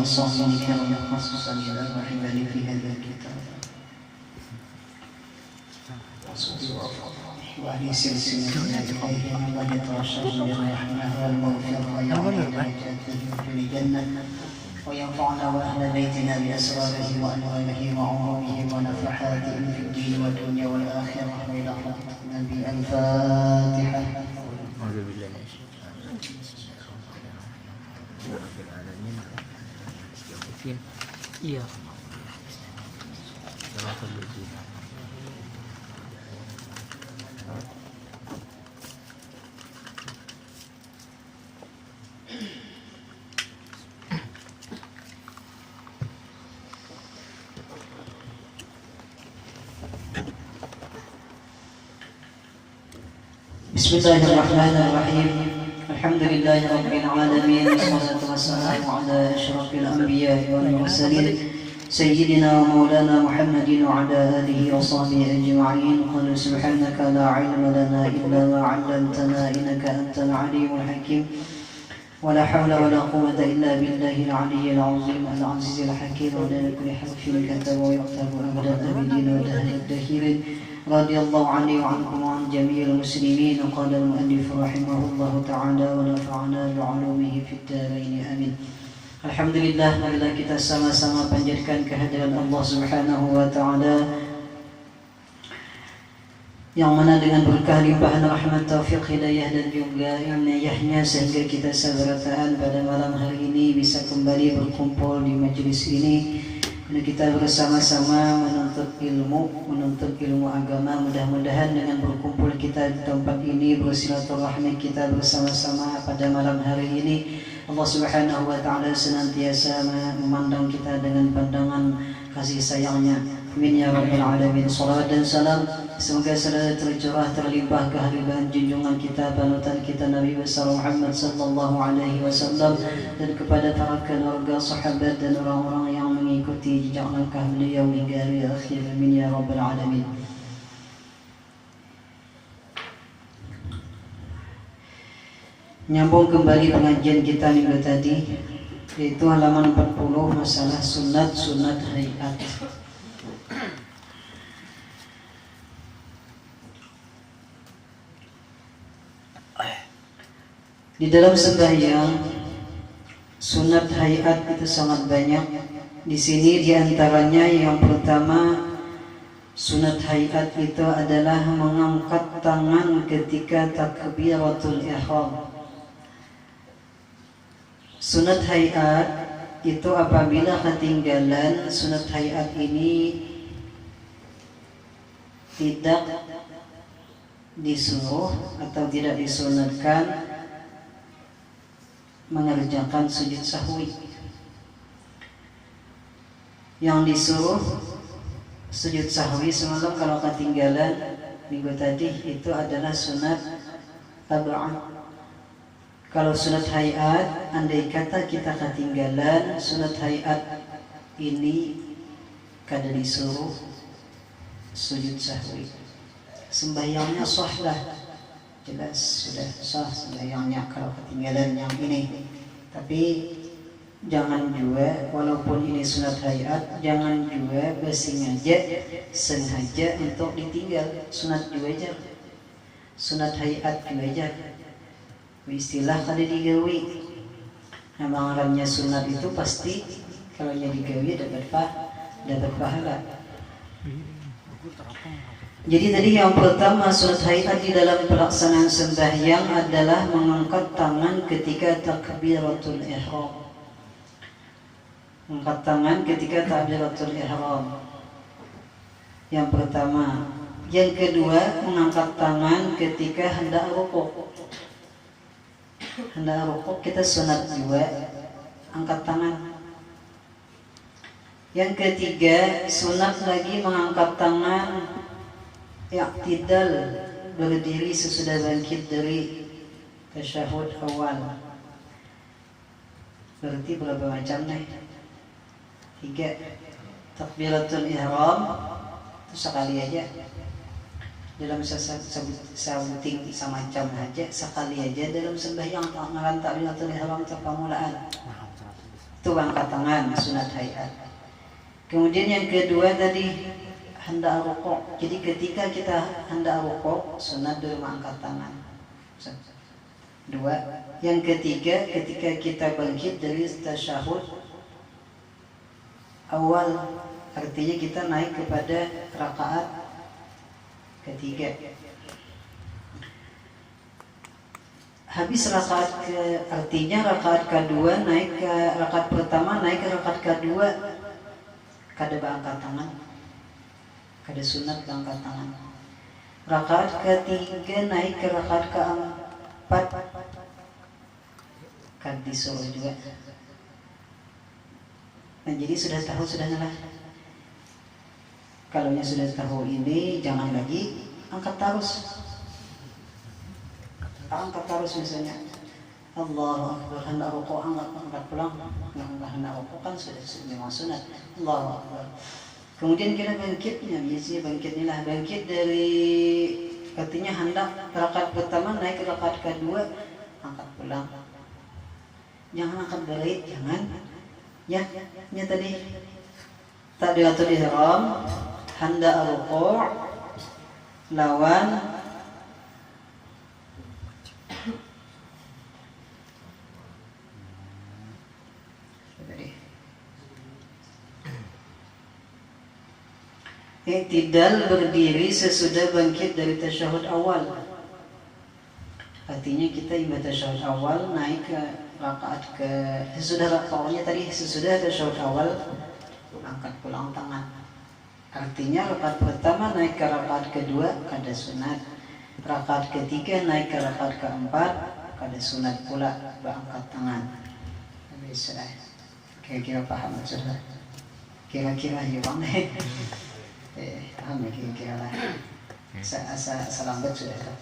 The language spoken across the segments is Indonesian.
والصائمين خصوصا إلى الرحمن في هذا الكتاب وأهل سلسلة إليهم ومن يترشد بالرحمة والمغفرة ويجعل الجنة وينفعنا وأهل بيتنا بأسراره وأنواره وعلومه ونفحاته في الدين والدنيا والآخرة وإلى حضرة النبي الفاتحة. أعوذ بالله من الشيطان الرجيم. Iya. Bismillahirrahmanirrahim. Alhamdulillahi rabbil alamin wassalatu wassalamu ala asyrafil anbiya'i wal mursalin sayyidina wa maulana Muhammadin wa ala alihi wa sahbihi ajma'in. Qul subhanaka la 'ilma lana illa ma 'allamtana innaka antal 'alimul hakim. Wa la hawla wa la quwwata illa billahil 'aliyyil 'azim al-'azizil hakim. Wa la kulli harfin katabu wa yaktabu abadan abidin wa dahri dahirin. Radiyallahu anhu wa ankum wa an jami'il muslimin. Qala al-mu'allif rahimahullahu ta'ala wa nafa'ana bi'ulumihi fid dharain amin. Alhamdulillah, marilah kita sama-sama panjatkan kehadiran Allah Subhanahu wa ta'ala yang mana dengan berkah limpahan rahmat, taufik, hidayah dan juga inayahnya sehingga kita seberatan pada malam hari ini bisa kembali berkumpul di majelis ini. Kita bersama-sama menuntut ilmu agama. Mudah-mudahan dengan berkumpul kita di tempat ini, bersilaturahmi kita bersama-sama pada malam hari ini, Allah Subhanahu wa ta'ala senantiasa memandang kita dengan pandangan kasih sayangnya. Amin ya rabbal alamin. Salawat dan salam semoga selalu tercurah terlimpah kehadiran junjungan kita, panutan kita Nabi besar Muhammad sallallahu alaihi wasallam, dan kepada para keluarga, sahabat dan orang-orang yang mengikuti jejak langkah beliau hingga hari akhir. Amin ya rabbal alamin. Nyambung kembali pengajian kita minggu tadi, yaitu halaman 40, masalah sunat hayat. Di dalam sembahyang sunat hayat itu sangat banyak. Di sini diantaranya yang pertama, sunat hayat itu adalah mengangkat tangan ketika takbiratul ihram. Sunat hayat itu apabila ketinggalan, sunat hayat ini tidak disuruh atau tidak disunatkan mengerjakan sujud sahwi. Yang disuruh sujud sahwi semalam kalau ketinggalan minggu tadi itu adalah sunat tabu'an. Kalau sunat hayat, andai kata kita ketinggalan sunat hayat ini, kada disuruh sujud sahwi. Sembahyangnya sah lah, jelas sudah sah sembahyangnya kalau ketinggalan yang ini. Tapi jangan juga, walaupun ini sunat hayat, jangan juga sengaja untuk ditinggal. Sunat juga aja, sunat hayat juga aja, istilah kada digawi. Nama ngarannya sunat itu pasti kalau nya digawi dapat pahala. Jadi tadi yang pertama, sunat hayat di dalam pelaksanaan sembahyang adalah mengangkat tangan ketika takbiratul ihram. Mengangkat tangan ketika takbiratul ihram. Yang pertama. Yang kedua, mengangkat tangan ketika hendak rukuk. Hendak rukuk kita sunat juga angkat tangan. Yang ketiga, sunat lagi mengangkat tangan i'tidal, berdiri sesudah bangkit dari tasyahud awal. Berarti berapa macam nih? 3. Takbiratul ihram itu sekali aja. Dalam sabuting semacam aja, sekali aja dalam sembahyang ngaran takbiratul ihram terpamulaan. Itu angkat tangan, sunat hayat. Kemudian yang kedua tadi hendak rukuk. Jadi ketika kita hendak rukuk, sunat dulu angkat tangan. Dua. Yang ketiga, ketika kita bangkit dari tasyahud awal, artinya kita naik kepada rakaat ketiga. Habis rakaat artinya rakaat kedua naik ke rakaat pertama, naik ke rakaat kedua kada angkat tangan, kada sunat angkat tangan. Rakaat ketiga naik ke rakaat keempat, kada disuruh juga. Nah, jadi sudah tahu sudahlah. Kalau sudah tahu ini, jangan lagi angkat terus. Angkat terus misalnya Allahu Akbar, hendak rukuk angkat pulang, hendak rukuk kan sudah memang sunat. Allahu Akbar. Kemudian kita bangkitnya, biasanya bangkit dari artinya hendak rakaat pertama naik ke rakaat kedua, angkat pulang. Jangan angkat balik, jangan. Ya tadi takbiratul ihram, hendak rukuk lawan i'tidal berdiri sesudah bangkit dari tasyahud awal. Artinya kita ibadah tasyahud awal naik ke rakaat ke sesudah tasyahud awal angkat pulang tangan. Artinya rakaat pertama naik ke rakaat kedua kada sunat. Rakaat ketiga naik ke rakaat keempat kada sunat pula berangkat tangan. Bisa. Kira-kira paham sudah? Kira-kira ya Bang. Paham ya kira-kira lah. Selambat sudah tahu.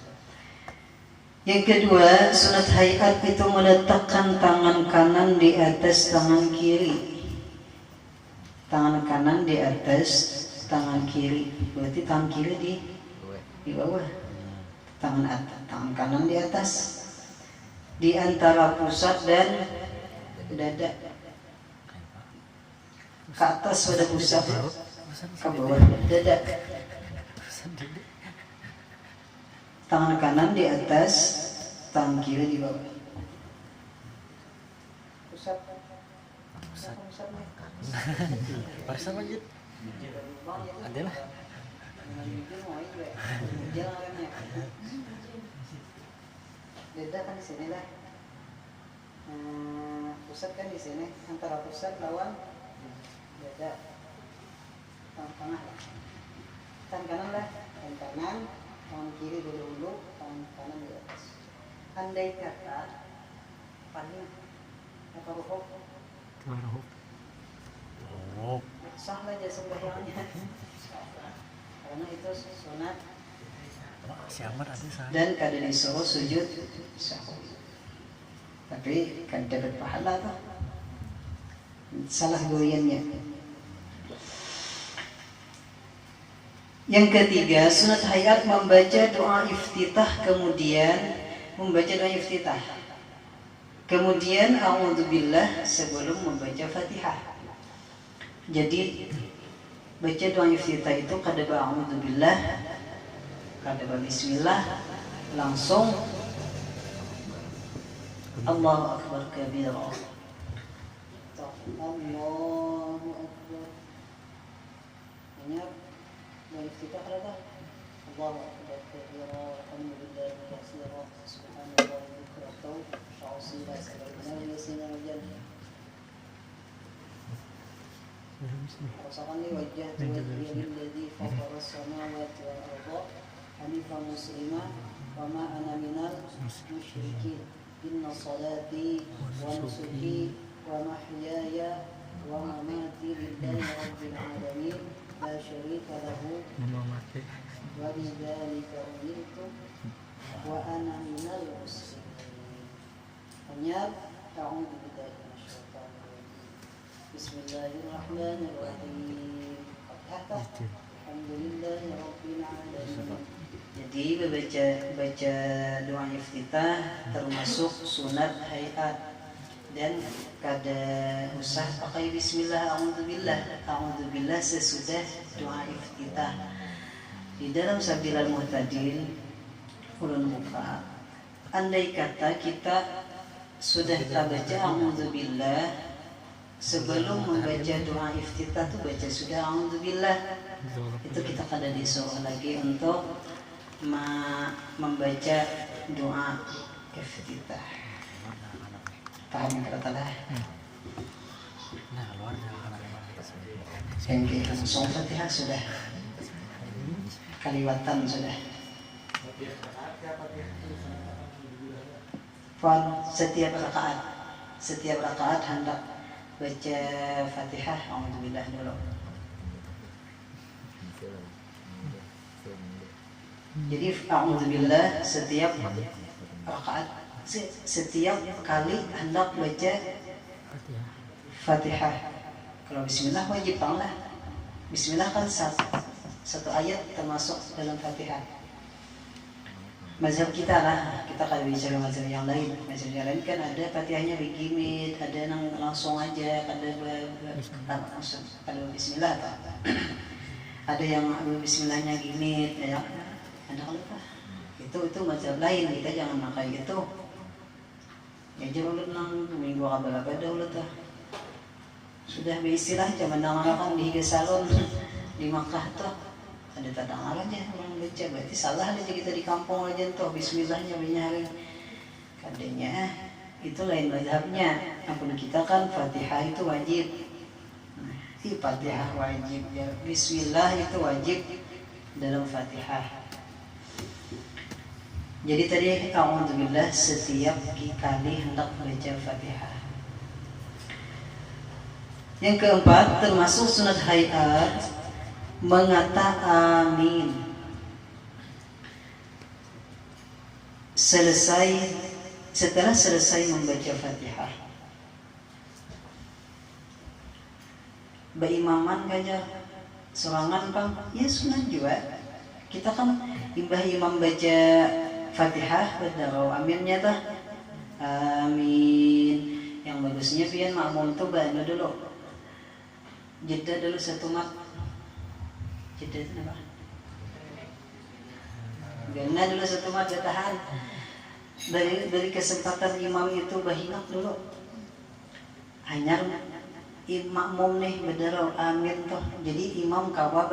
Yang kedua, sunat hayat itu meletakkan tangan kanan di atas tangan kiri. Tangan kanan di atas tangan kiri. Berarti tangan kiri di bawah. Tangan kanan di atas. Di antara pusat dan dada. Ke atas pada pusat, ke bawah dada. Tangan kanan di atas, tangan kiri di bawah. Pusat. Pasar lanjut. Adalah. Dada kan di sini lah. Pusat kan di sini. Antara pusat lawan dada. Tangan kanan lah. Tangan kanan. Tangan kiri dulu, tangan kanan di atas. Andai kata paling apa rukuk? Sah aja sembahyangnya. Karena itu sunat. Dan kada disuruh sujud sahwi. Tapi kan dapat pahala tuh. Salah goyannya. Yang ketiga, sunat hayat membaca doa iftitah, kemudian membaca doa iftitah. Kemudian a'udzubillah sebelum membaca Fatihah. Jadi baca doa iftitah itu kada a'udzubillah, kada bismillah, langsung Allahu Akbar kabira. Allahu Akbar. Banyak iftitah ada. Allahu Akbar kabira, alhamdulillah katsira, subhanallah wa bihamdihi, ta'ala sallallahu alaihi وصلني وجهت وجهي للذي فطر السماوات والأرض حنيفا مسلما وما أنا من المشركين إن صلاتي ونسكي ومحياي ومماتي لله رب العالمين لا شريك له وبذلك أمرت وأنا من المسلمين. Penyab, أعوذ بالله من الشيطان الرجيم. Bismillahirrahmanirrahim. Alhamdulillahirabbil alamin. Jadi baca doa iftitah termasuk sunat hayat dan kada usah pakai bismillah, a'udzubillah sesudah doa iftitah. Di dalam Sabilal Muhtadin ulun buka, andai kata kita sudah baca a'udzubillah sebelum membaca doa iftitah tuh baca sudah a'udzubillah, itu kita kada disuruh lagi untuk membaca doa iftitah. Paham yang kata lah? Nah, luarnya Yang langsung Fatihah sudah, kaliwatan sudah. Setiap rakaat hendak baca Fatihah a'udzubillah dulu. Jadi a'udzubillah setiap rakaat, setiap kali hendak baca Fatihah. Kalau bismillah wajib lah. Bismillah kan satu ayat termasuk dalam Fatihah. Mazhab kita lah, kita kalau bicara mazhab yang lain. Mazhab yang lain kan ada Fatihahnya begimit, ada yang langsung aja, ada kalau bismillah atau apa. Ada yang bismillahnya gimit, ya. Ada kalau apa? Itu mazhab lain, kita jangan pakai gitu. Ya jangan nang minggu kabar apa dah ulah tah. Sudah beristilah zaman namakan di salon di Makkah tuh ada tadang aja orang baca, berarti salah aja kita di kampung aja tuh bismillahnya banyak hari. Kadenya itu lain mazhabnya. Ampun kita kan Fatihah itu wajib. Fatihah wajib ya. Bismillah itu wajib dalam Fatihah. Jadi tadi a'udzubillah setiap kali hendak baca Fatihah. Yang keempat, termasuk sunat hayat mengata amin setelah selesai membaca Fatihah. Baimaman aja sorangan Bang, ya sunat juga. Kita kan imbah imam baca Fatihah berdarau aminnya tuh amin. Yang bagusnya pian makmum tuh baca dulu, jeda dulu satu mat. Jeda itu apa? Gana dulu satu mat, tahan. Dari kesempatan imam itu bahinak dulu. Hanya makmum nih berdarau amin tuh. Jadi imam kawa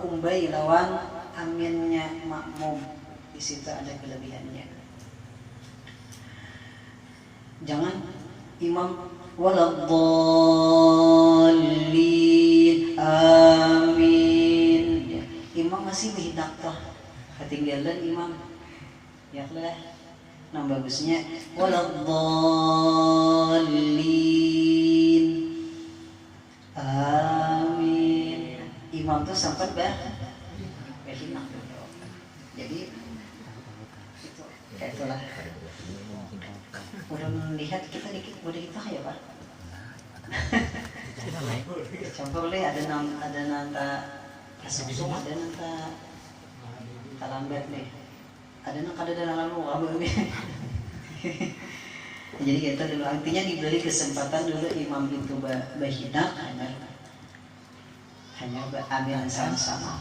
umbai lawan aminnya makmum. Di situ ada kelebihannya. Jangan imam waladdallin amin. Ya, imam masih berhidak toh. Ketinggalan imam. Ya lah. Nah bagusnya waladdallin amin. Imam tuh sempat berhidak dulu. Jadi itu kayak itulah. Udah melihat kita dikit, udah kita kayak Pak. Contoh boleh ada nanta asumsum, ada nanta talambat nih, ada nanta dalam kamu nih. Jadi kita dulu artinya diberi kesempatan dulu imam itu berhidak hanya berambil sama-sama.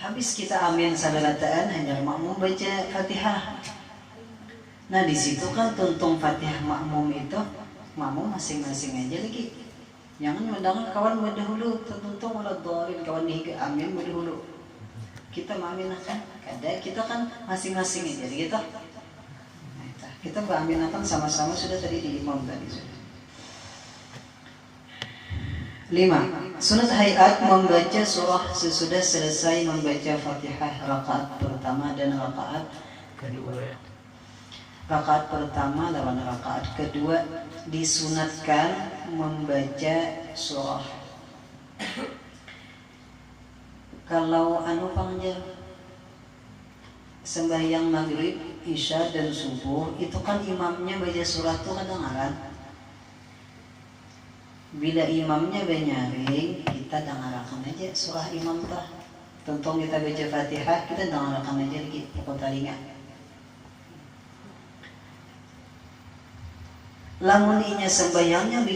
Habis kita amin sadarataan hanya makmum baca Fatihah. Nah di situ kan tuntung Fatihah makmum itu makmum masing-masing aja lagi. Jangan mendangan kawan berdahulu tuntung waladdallin kawan dihiga amin berdahulu. Kita mengaminakan kada kita kan masing-masing aja gitu. Nah, kita mengaminakan sama-sama sudah tadi di imam tadi sudah. 5. Sunat hayat membaca surah sesudah selesai membaca Fatihah rakaat pertama dan rakaat kedua. Rakaat pertama lawan rakaat kedua disunatkan membaca surah. Kalau panggil sembahyang maghrib, isya dan subuh itu kan imamnya baca surah itu kadang-kadang. Bila imamnya banyaring, kita dengarkan aja surah imam tah. Tonton kita baca Fatihah, kita dengarkan aja lagi pokok talinga. Lamun inya sembayangnya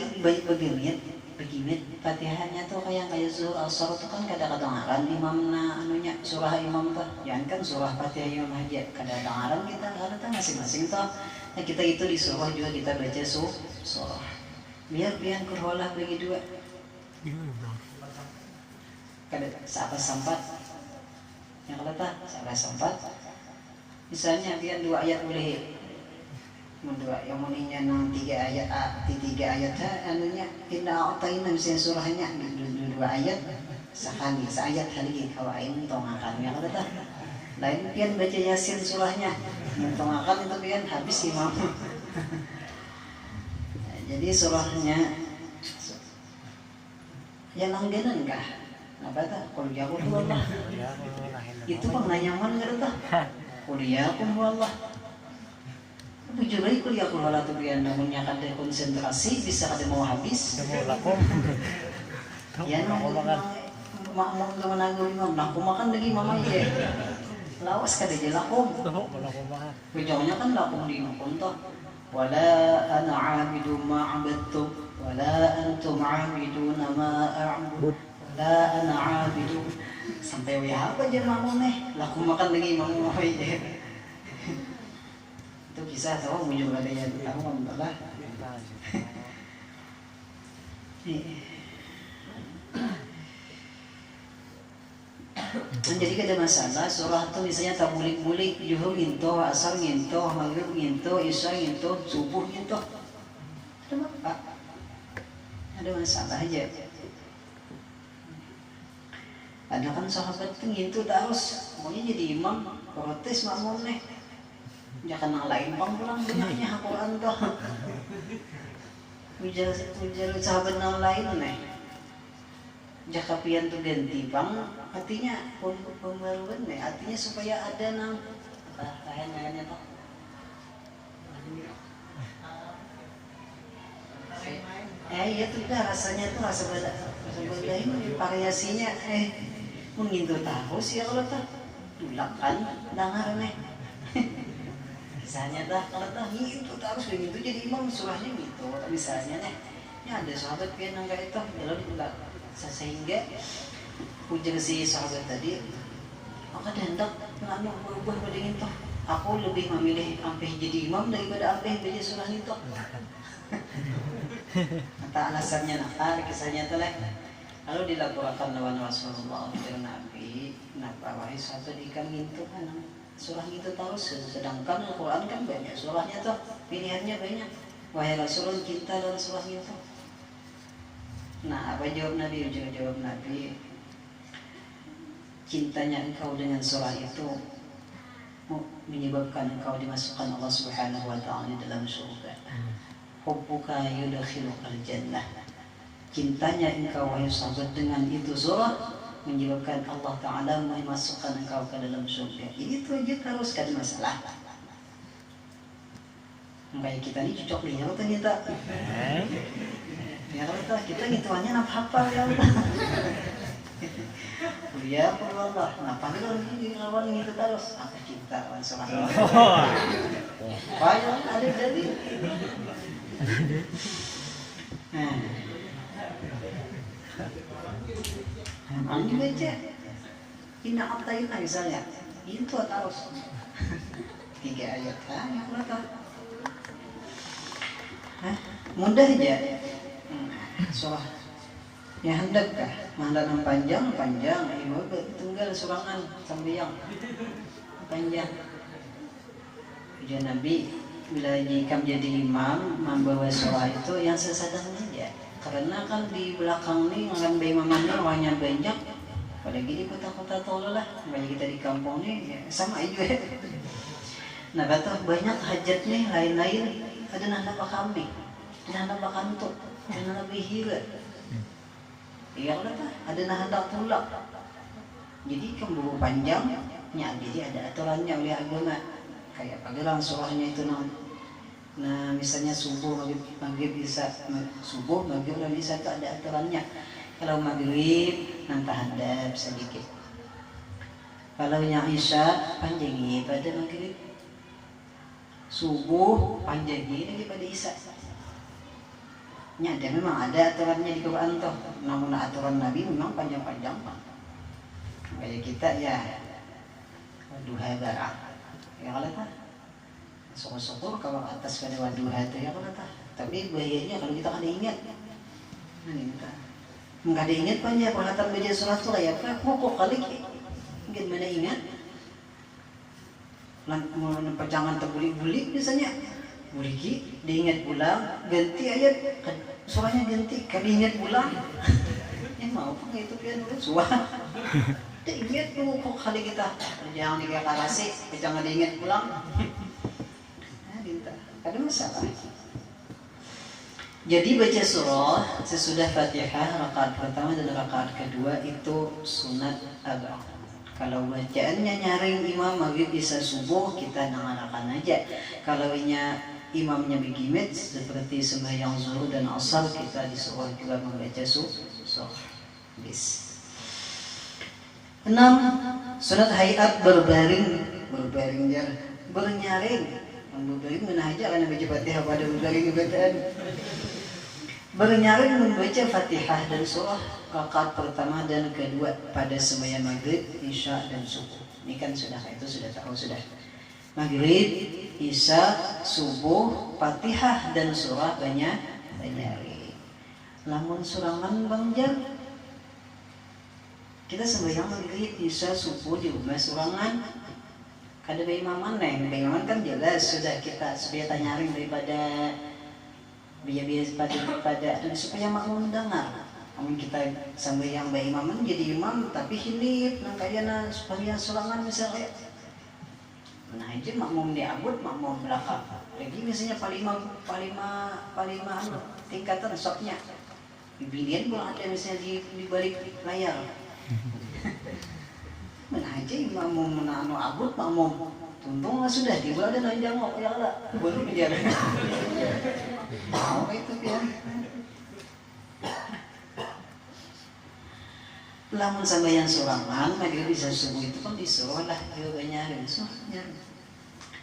begini Fatihahnya tuh kayak zuhur asar tuh kan kadang-kadang imamna anunya surah imam tuh, jangan kan surah Fatihah imam aja kadang-kadang kita ada masing-masing tuh. Nah kita itu di surah juga kita baca surah. Biar kurholah bagi dua. Kada sahabat sampat yang kata sahabat sampat. Misalnya biar 2 ayat boleh. Mendua yang muninya nang 3 ayat tiga ayat anunya inna a'tayna misalnya surahnya 2 ayat sekali seayat lagi kalau ain tongakan yang kata lain pian baca yasin surahnya yang tongakan itu pian habis imam. Jadi surahnya yang langganan kah apa tuh kuliah Allah itu penganyaman nggak tuh kuliah Allah Bujulai kuliah kuliah tuh biar namanya kada konsentrasi bisa kada mau habis. Ya mau kemana gue nak makan lagi mama ya. Lawas kada je lakum. Ujungnya kan lakum di makom toh. Wala ana abidu ma abadtu wala antum abiduna ma a'bud wala ana abidu sampai wa apa je mamu nih lakum makan lagi mamu ya. Itu kisah tahu muncul ada yang tahu lah. Jadi kada masalah surah itu misalnya tak bulik-bulik zuhur nginto, asar nginto, maghrib nginto, isya nginto, subuh nginto. Ada apa? Ada masalah aja. Ada kan sahabat itu nginto terus, maunya jadi imam, protes makmum nih. Jangan yang lain bang pulang banyaknya Al-Quran tuh. Ujar sahabat yang lain nih. Jaka pian tuh ganti bang, artinya pembaruan nih, artinya supaya ada nang lain-lainnya tuh. Ya tuh dah rasanya tuh rasa beda ini variasinya mungkin tuh tahu sih kalau tuh dulak kan dengar nih. Misalnya dah kalau dah itu harus begitu jadi imam surahnya gitu misalnya nih ya ada sahabat pian yang kayak itu dalam enggak sehingga ujar si sahabat tadi maka hendak nganu berubah pada itu aku lebih memilih sampai jadi imam daripada sampai baca surah itu. Kata alasannya nakar kisahnya tuh lah lalu dilaporkan lawan Rasulullah dari Nabi kenapa wahai sahabat ikan itu kan surah itu tahu sedangkan Al-Quran kan banyak surahnya tuh pilihannya banyak wahai Rasulullah kita dan surah itu. Nah apa jawab Nabi? Jawab Nabi cintanya engkau dengan surah itu menyebabkan engkau dimasukkan Allah Subhanahu wa taala di dalam surga. Hubbuka yudkhilukal jannah. Cintanya engkau wahai sahabat dengan itu surah menyebabkan Allah Ta'ala memasukkan engkau ke dalam surga. Itu aja terus kan masalah. Kayak kita ini cocok nih ya ternyata. Ya kalau kita ngituannya hafal ya Allah. Kuliah Allah. Kenapa nih kalau ini lawan gitu terus? Aku cinta lawan surah. Banyak ada jadi. Ambil aja inna a'tayna misalnya itu harus 3 ayat yang berapa mudah aja surah ya hendakkah mandan panjang ibu tunggal surangan sambil yang panjang ujian Nabi bila jika menjadi imam membawa surah itu yang sesadarnya aja. Karena kan di belakang nih akan imamnya orangnya banyak, apalagi di kota-kota tolol lah, apalagi kita di kampung nih ya, sama aja. Nah kata banyak hajat nih lain-lain, ada nanda kami, ada nanda kantuk, ada nanda bihira, iya kata ada nanda tulak. Jadi kemburu panjang, jadi ada aturannya oleh agama, kayak pagelaran surahnya itu Nah misalnya subuh maghrib bisa subuh maghrib dan isya itu ada aturannya Kalau maghrib nang tahadab sedikit. Kalau yang isya panjangi pada maghrib. Subuh panjangi daripada isya. Ada memang ada aturannya di Quran toh. Namun aturan Nabi memang panjang-panjang. Kayak kita ya duha barak. Ya kalau tak syukur-syukur kalau atas pada waduha itu ya kalau tak. Tapi bahayanya kalau kita kada ingat. Enggak ada ingat panjang perhatian media surat tu lah ya. Kok kali ingat mana ingat? Jangan terbulik-bulik biasanya. Buliki, diingat pulang, ganti ayat, surahnya ganti, kali ingat pulang. Yang mau apa itu pian udah suah. Diingat tuh kok kali kita jangan dikasih, jangan diingat pulang. Nah, minta, ada masalah. Jadi baca surah sesudah Fatihah rakaat pertama dan rakaat kedua itu sunat abad. Kalau bacaannya nyaring imam maghrib isya subuh kita nangarakan aja. Kalau imamnya begimit seperti sembahyang zuhur dan asar kita disuruh juga membaca surah. Bis. 6. Sunat hayat berbaring jar bernyaring. Berbaring mana aja karena baca Fatihah pada berbaring bacaan. Bernyaring membaca Fatihah dan surah rakaat pertama dan kedua pada sembahyang maghrib, isya dan subuh. Ini kan sudah tahu sudah. Maghrib, isya, subuh, Fatihah dan surah banyak. Lamun surangan Bang Jar. Kita sembahyang maghrib, isya, subuh di rumah surangan. Kada baimaman baimaman kan jelas sudah kita nyaring daripada biasa pada supaya makmum mendengar. Namun kita sembahyang baimaman jadi imam tapi hilip nang kayana supaya surangan misalnya. Nah itu makmum diabut, makmum belakang. Jadi misalnya palima tingkatan sopnya. Bibilian pun ada misalnya di balik layar. Mana aja makmum menano abut makmum. Tuntung lah sudah tiba ada nang jangok ya lah. Baru dia. Mau itu biar. Lamun sambayan surangan, maghrib bisa subuh itu kan disuruh lah juga nyaring.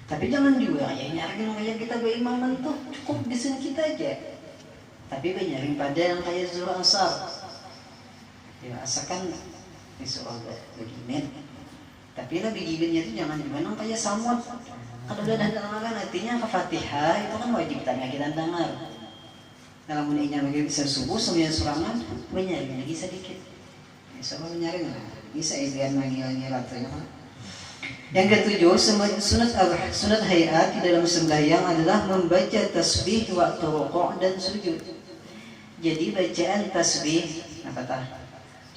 Tapi jangan juga ya nyaring kayak kita berimaman tuh cukup di sini kita aja. Tapi nyaring pada yang kayak zuhur asar. Ya asalkan disuruh begini. Tapi lah begininya itu jangan gimana kayak samut. Kalau udah dengar artinya ke Fatihah itu kan wajib tanya kita dengar. Dalam bunyinya maghrib bisa subuh sembahyang surangan menyaring lagi sedikit. Sama menyaring lah, bisa ibian manggil-manggil ratunya. Yang ketujuh, sunat hayat di dalam sembahyang adalah membaca tasbih waktu rukuk dan sujud. Jadi bacaan tasbih, apa tah?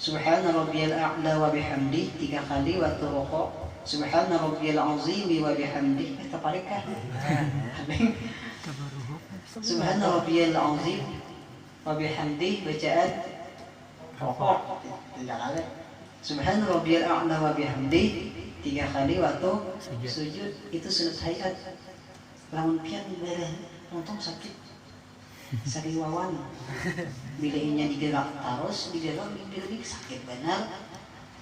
Subhana rabbiyal a'la wa bihamdi 3 kali waktu rukuk. Subhana rabbiyal azim wa bihamdi. Kita parikah? Subhana rabbiyal azim wa bihamdi bacaan rukuk. 3 kali. Subhana rabbiyal a'la wa bihamdi 3 kali waktu sujud. Itu sunat hayat. Lamun pian bare untung sakit. Sariwawan. Bila inya digerak terus, digerak sakit benar.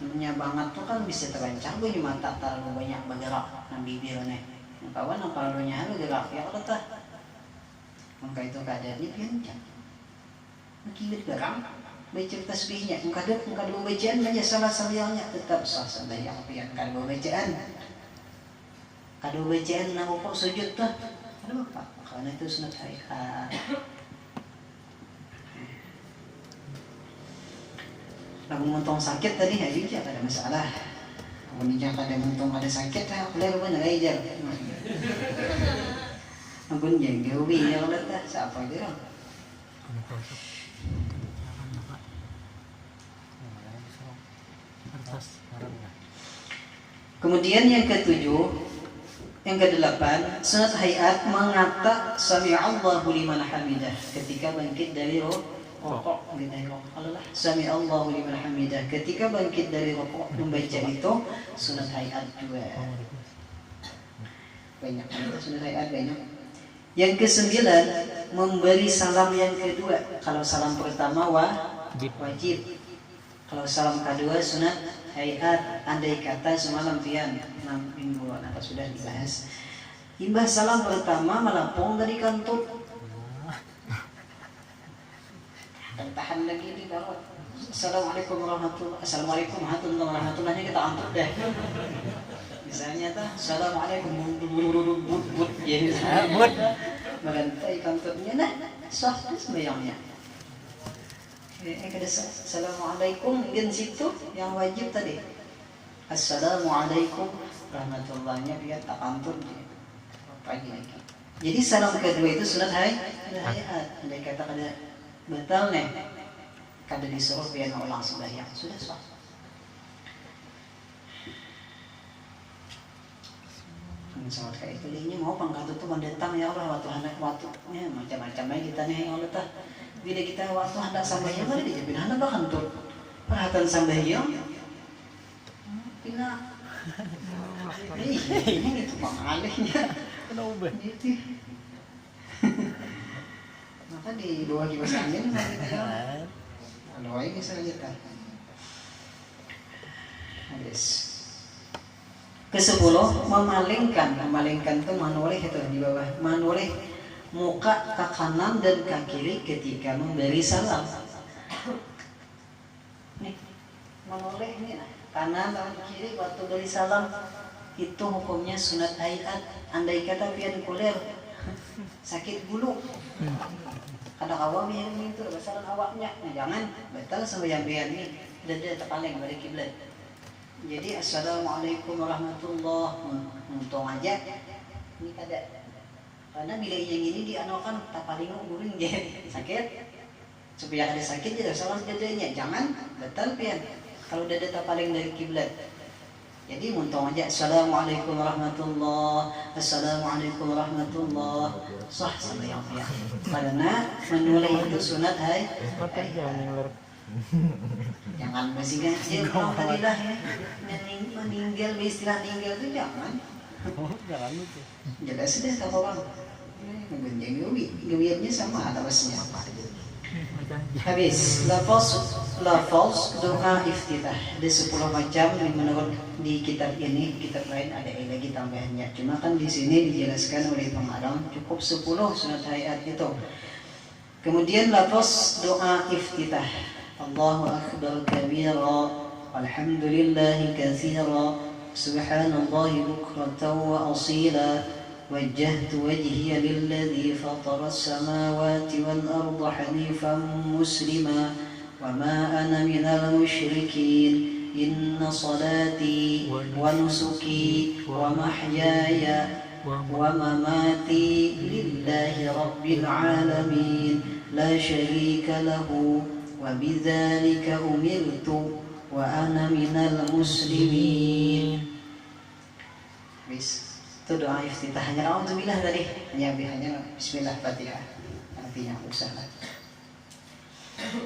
Namanya banget tuh kan bisa terancam bunyi mata terlalu banyak bergerak nang bibirnya. Kawan nang kalaunya lu gerak ya kata. Maka itu keadaannya pian. Makin gerak. Baca tasbihnya, engkau dua bacaan banyak salah sambayangnya tetap sah sambayang pian kan dua bacaan. Kado bacaan nang kok sujud tuh. Aduh apa? Karena itu sunat hayat. Lalu muntong sakit tadi aja ada masalah. Kalau dia kada muntong ada sakit, boleh benar aja. Ampun jangan gawi ya Allah tah siapa dia? Kemudian yang ketujuh, yang kedelapan, sunat hayat mengata sami'allahu liman hamidah ketika bangkit dari rukuk. Sami'allahu liman hamidah ketika bangkit dari rukuk membaca itu sunat hayat juga. Banyak sunat hayat banyak. Yang kesembilan, memberi salam yang kedua. Kalau salam pertama wajib. Kalau salam kedua sunat hayat, andai kata semalam pian 6 minggu apa sudah dibahas. Imbah salam pertama melapung dari kantor. Dan tahan lagi di bawah. Assalamualaikum warahmatullahi wabarakatuh. Kita antuk deh. Misalnya tuh Assalamualaikum but ya but merantai kantornya nah sah sembahyangnya. Kada Assalamualaikum din situ yang wajib tadi. Assalamualaikum warahmatullahnya biar tak kantor pagi lagi. Jadi salam kedua itu sunat hayat. Andai kata kada batal nih, kada disuruh biar ulang sembahyang sudah sah. Sangat kayak kelinya mau pangkat itu mendatang ya Allah waktu hendak waktunya macam-macamnya kita nih yang Allah bila kita waktu hendak sambayang tadi dijepin hendak bahkan tuh perhatian sambayang pina ini itu pangalihnya Kenapa? gitu maka di bawah kipas angin aloy misalnya kan habis. Ke-10 memalingkan tuh manoleh itu di bawah manoleh muka ke kanan dan ke kiri ketika memberi salam. Nih manoleh ini kanan dan kiri waktu beri salam itu hukumnya sunat hayat. Andai kata pian kuler sakit bulu kadang awam yang itu besaran awaknya nah, jangan batal sembahyang pian ini dada terpaling dari kiblat. Jadi assalamualaikum warahmatullah untung aja ini kada karena bila yang ini dianokan tak paling guring jadi sakit supaya ada sakit jadi salah dadanya jangan batal pian kalau dada tak paling dari kiblat. Jadi untung aja assalamualaikum warahmatullah assalamualaikum warahmatullah sah sembahyang pian karena menulai itu sunat jangan masih ganjil orang tadi lah ya meninggal istilah meninggal itu jangan lucu. jelas sudah tahu bang ngebenjeng gawiannya sama atasnya habis lafaz doa iftitah ada 10 macam menurut di kitab ini kitab lain ada lagi tambahannya cuma kan di sini dijelaskan oleh pengarang cukup 10 sunat hayat itu. Kemudian lafaz doa iftitah Allahu akbar kabira walhamdulillahi katsira subhanallahi bukratan wa asila wajjahtu wajhiya lilladzi fatara as-samawati wal arda hanifan muslima wa ma ana minal musyrikin inna salati wa nusuki wa mahyaya wa mamati lillahi rabbil alamin la syarika lahu wa bidzalika umirtu wa ana minal muslimin. Bis itu doa iftitah hanya alhamdulillah tadi hanya bismillah fatihah artinya usahlah.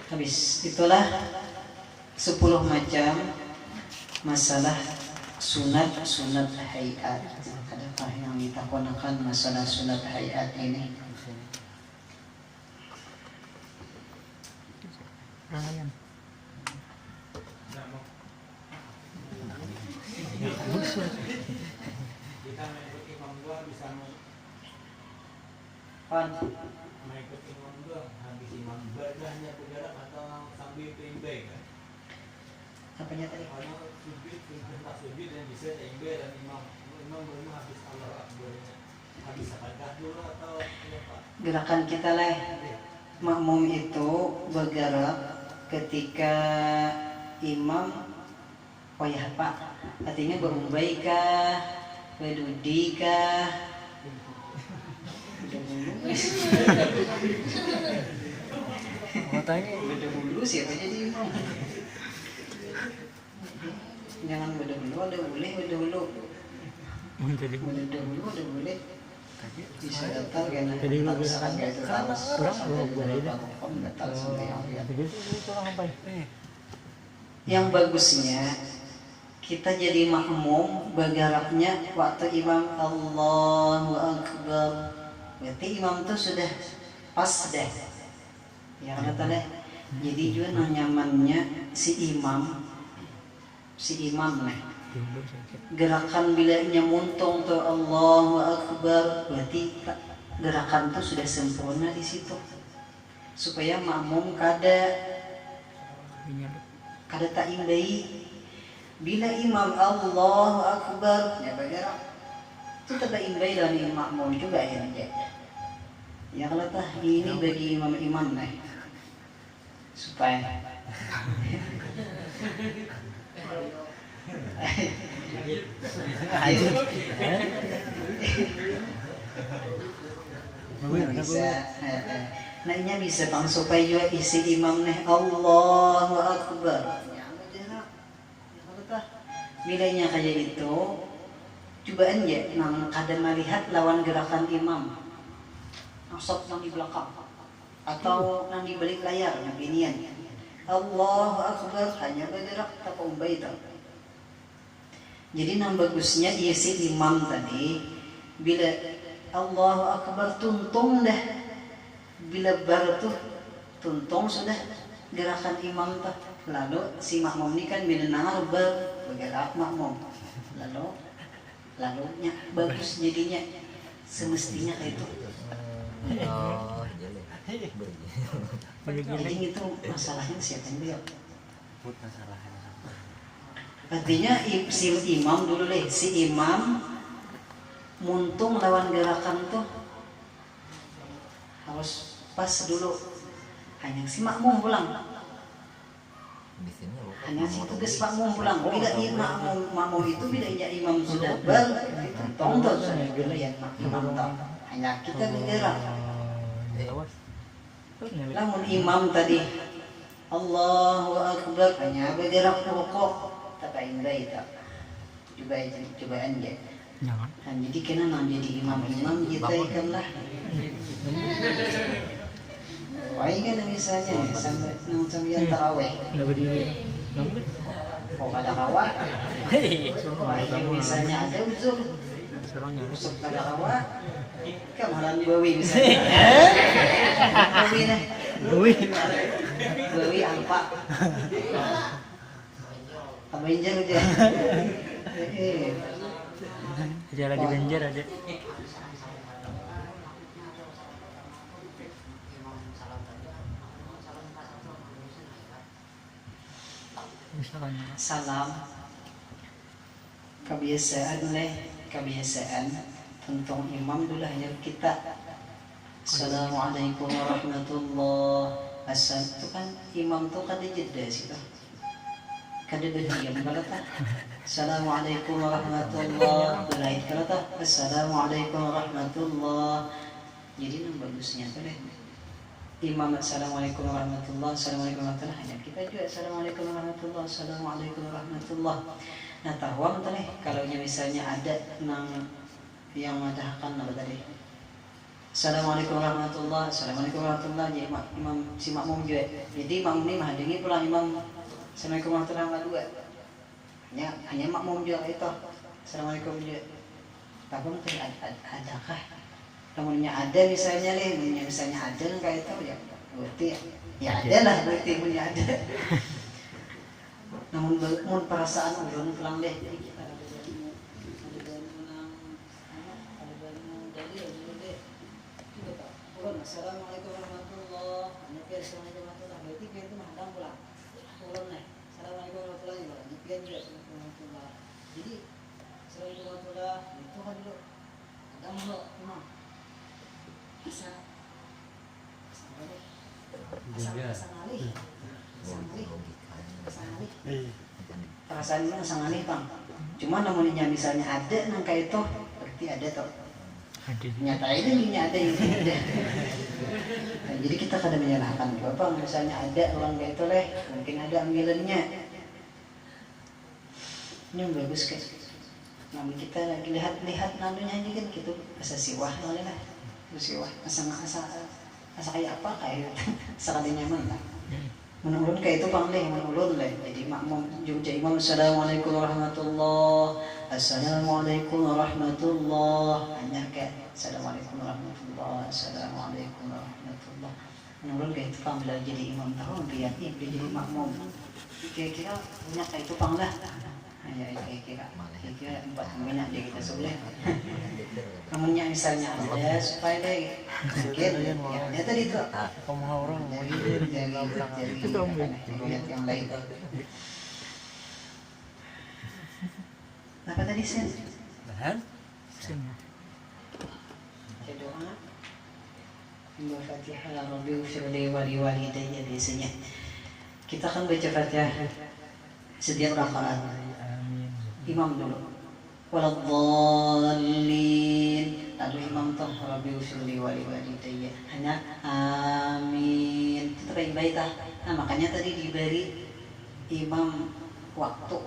Habis itulah 10 macam masalah sunat hayat. Adakah yang ditakonakan masalah sunat hayat ini? Rangkaian. Kita mengikuti imam dua bisa mengikuti imam dua habis imam berdahnya bergerak atau sambil imbe kan? Apanya tadi? Kalau sujud tak sujud dan bisa imbe dan imam belum habis Allah akbarnya habis apakah dulu atau apa? Gerakan kita lah makmum itu bergerak ketika imam ya Pak artinya berumbai kah berdudi kah berdahulu siapa jadi imam jangan berdahulu ada boleh berdahulu ada boleh bisa datang karena jadi lu gerakan yang bagusnya kita jadi makmum bergeraknya waktu imam Allahu Akbar berarti imam itu sudah pas deh yang kata deh Jadi juga nah nyamannya si imam nih gerakan bilanya muntung tuh Allahu Akbar, berarti gerakan tuh sudah sempurna di situ supaya makmum kada tak imbai. Bila imam Allahu Akbar ya bergerak itu tak imbai dan makmum juga ya. Ya kalau tah ini bagi imam nih supaya bisa, bisa bang supaya isi imam nih Allahu Akbar. Bilanya kayak itu, cobaan ya, nang kadang melihat lawan gerakan imam, nang di belakang, atau nang di balik layar, yang inian. Allahu Akbar hanya bergerak tak umbai itu. Jadi nang bagusnya isi imam tadi bila Allahu Akbar tuntung dah, bila bar tuh tuntung sudah gerakan imam tuh. Lalu si makmum ini kan bila nangar bergerak makmum, lalunya bagus jadinya semestinya kayak itu. Jadi itu masalahnya siapa yang dia? Artinya si imam dulu deh, si imam muntung lawan gerakan tuh harus pas dulu. Hanya si makmum pulang. Hanya si tugas makmum pulang. Bila makmum itu bila imam sudah itu tonton sudah lihat imam tahu. Hanya kita bergerak. Namun imam tadi Allahu Akbar hanya bergerak rukuk tak indai tak. Cobaan je. Jadi kena jadi imam kita ikanlah. Wah kan misalnya sampai yang taraweh. Oh kada kawa. Wah misalnya ada uzur. Usuk kada kawa. Kamaran bawi misalnya. Bawi nih. Bawi apa? Avenger aja. Aja lagi Avenger aja. Salam kebiasaan tentang imam dulu hanya kita Assalamualaikum warahmatullahi wabarakatuh. Itu kan imam tuh kada jeda sih tuh kada berdiam kalau tak Assalamualaikum warahmatullahi wabarakatuh kalau tak Assalamualaikum warahmatullahi. Jadi yang bagusnya tuh deh imam Assalamualaikum warahmatullahi Assalamualaikum warahmatullahi hanya kita juga Assalamualaikum warahmatullahi Assalamualaikum warahmatullahi. Nah tawam tuh nih kalau misalnya ada nang yang madahkan apa tadi Assalamualaikum warahmatullahi Assalamualaikum warahmatullahi jadi imam si makmum juga. Jadi makmum ini mahadingi pulang imam Assalamualaikum warahmatullahi wabarakatuh. Hanya makmum juga itu Assalamualaikum juga. Tapi mungkin adakah namunnya ada misalnya misalnya ada kayak itu ya berarti ya ada lah berarti punya ada. Namun perasaan ulun pulang deh. Assalamualaikum warahmatullahi wabarakatuh. Assalamualaikum warahmatullahi wabarakatuh. Berarti itu mahadang pulang. Ulun nih. Assalamualaikum warahmatullahi wabarakatuh. Juga warahmatullahi. Jadi assalamualaikum warahmatullahi itu kan dulu. Kadang dulu imam. Asal ngalih. Perasaan ini asal ngalih bang. Cuma namunnya misalnya ada nang kayak itu berarti ada toh. Nyata itu ada yang ada. Nah, jadi kita kadang menyalahkan bapak misalnya ada orang kayak itu mungkin ada ambilannya. Ini yang bagus kan. Namun kita lagi lihat nalunya aja kan gitu asa siwah lah. Siwah asa kayak apa kayak asa kada nyaman lah. Menurun kayak itu bang menurun lah. Jadi makmum juga imam Assalamualaikum warahmatullahi Assalamualaikum warahmatullahi hanya kayak Assalamualaikum warahmatullahi Assalamualaikum warahmatullahi. menurun kayak itu pang belajar jadi imam tahu biar dia jadi makmum kira-kira punya kayak itu pang lah ya kira-kira 4 minat dia kita sulit namunnya misalnya ada supaya dia mungkin ya tadi itu orang mau lihat yang lain apa tadi sen bahan doa Al-Fatihah ya Rabbi ufirli wali walidayya biasanya kita kan baca Fatihah setiap rakaat imam dulu waladhdallin lalu imam toh Rabbi ufirli wali walidayya hanya amin itu baik-baik nah makanya tadi diberi imam waktu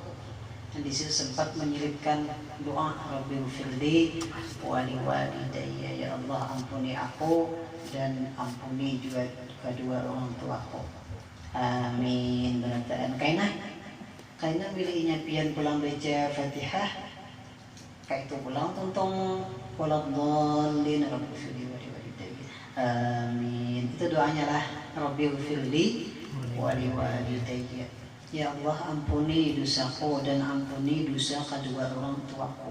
dan disitu sempat menyelipkan doa Rabbi ufirli wali walidayya ya Allah ampuni aku dan ampuni juga kedua orang tuaku amin berataan kaina bila pian pulang baca Fatihah kayak itu pulang tentang waladhdallin Rabbi ufirli wali walidayya amin itu doanya lah Rabbi ufirli wali walidayya ya Allah ampuni dosaku dan ampuni dosa kedua orang tuaku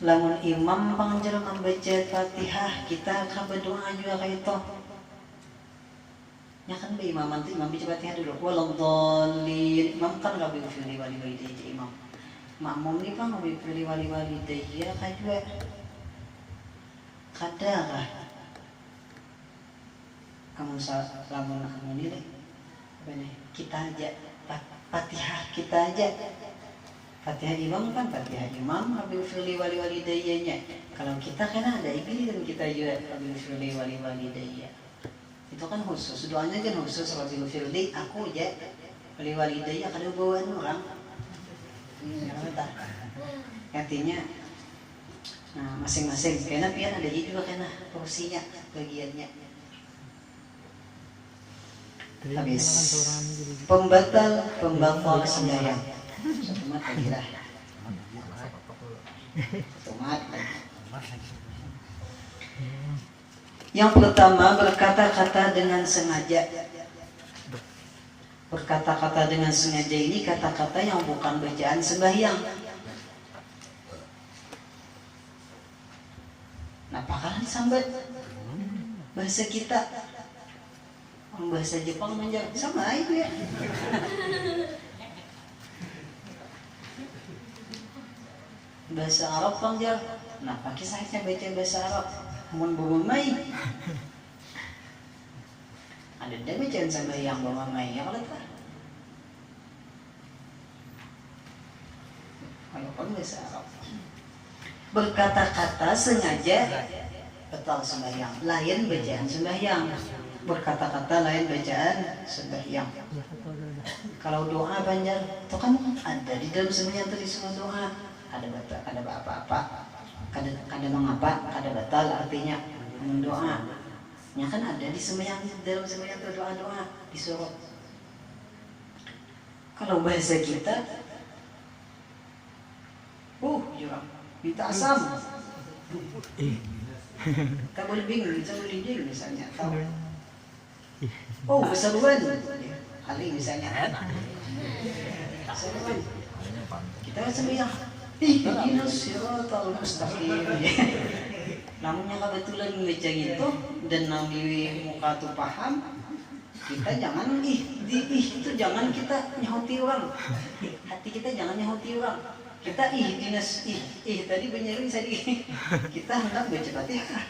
lamun imam panjenengan membaca Fatihah kita akan berdoa juga kayak itu ya kan be imam nanti imam baca Fatihah dulu waladhdallin imam kan Rabbi ufirli wali walidayya imam makmum ni pang Rabbi ufirli wali walidayya kan juga kadang kamu lamun kamu nilai kita aja Fatihah kita aja Fatihah imam kan Fatihah imam Rabbi ufirli wali walidayyanya kalau kita kan ada dan kita juga Rabbi ufirli wali walidayya itu kan khusus doanya kan khusus Rabbi ufirli aku aja wali walidayya kalau bawaan orang artinya nah masing-masing karena pian ada juga karena porsinya bagiannya habis pembatal sembahyang satu mat lagi lah satu mat yang pertama berkata-kata dengan sengaja berkata-kata dengan sengaja ini kata-kata yang bukan bacaan sembahyang. Nah, bakalan sambat bahasa kita, bahasa Jepang menjadi sama itu ya. Bahasa Arab panjang. Nah, pakai saya baca bahasa Arab. Mun bumamai. Ada dah bacaan sembahyang bumamai ya kalau tak. Kalau pun bahasa Arab. Berkata-kata sengaja batal sembahyang, lain bacaan sembahyang. Berkata-kata lain bacaan sembahyang. Kalau doa banyak, itu kan ada di dalam sembahyang tadi semua doa. Ada batal, ada apa-apa, ada mengapa, ada batal artinya mendoa. Ya kan ada di sembahyang, dalam sembahyang itu doa-doa disuruh. Kalau bahasa kita, jurang. Minta asam. Tak boleh bingung, tak boleh bingung misalnya. Tahu. Keseruan. Kali misalnya. Keseruan. Kita sembahyang. Ihdinas siratal mustaqim. Namunnya kebetulan membaca itu dan nang di muka tu paham, kita jangan itu jangan kita nyauti orang. Hati kita jangan nyauti orang. Kita ihdinas tadi benerin tadi kita hendak baca Fatihah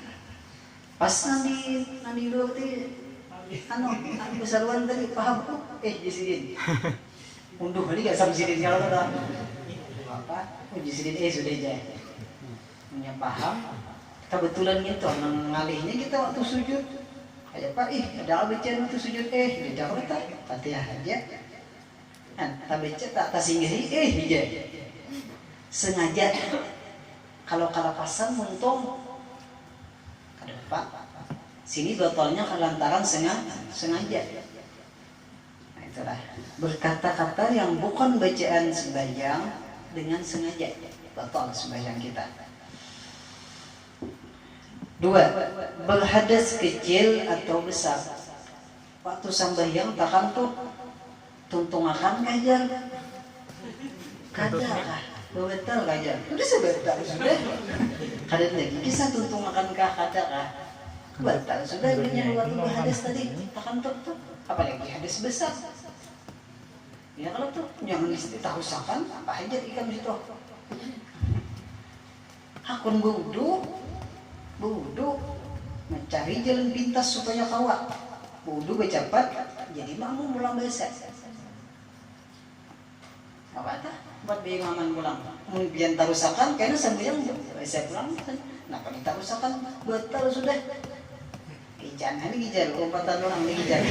pas nanti dulu tadi besaruan tadi paham jisidin unduh kali gak sama jisidin kalau ada apa jisidin sudah aja punya paham kebetulan gitu ngalihnya kita waktu sujud aja pak ada bacaan waktu sujud beda kata Fatihah aja tak baca tak singgih aja sengaja kalau kalapasan untung ke depan sini batalnya lantaran sengaja. Nah itulah berkata-kata yang bukan bacaan sembahyang dengan sengaja, batal sembahyang kita. 2. Berhadas kecil atau besar. Waktu sembahyang takkan tuh tuntungakan kajar. Kadakah bebetal kajar. Udah sebetal sudah. Kadang lagi kisah tuntungakan kah kadakah. Batal sudah dunia waktu berhadas tadi takkan tuh. Apalagi hadas besar. Ya kalau tuh jangan ditahusakan apa aja ikan situ. Hakun wudu mencari jalan pintas supaya kawat. Wudu bercepat jadi makmum pulang besar. Apa tah? Buat bingaman pulang. Kemudian tarusakan karena sambil saya pulang. Kenapa ditarusakan? Batal sudah. Gijan ini gijan umpatan orang ini gijan.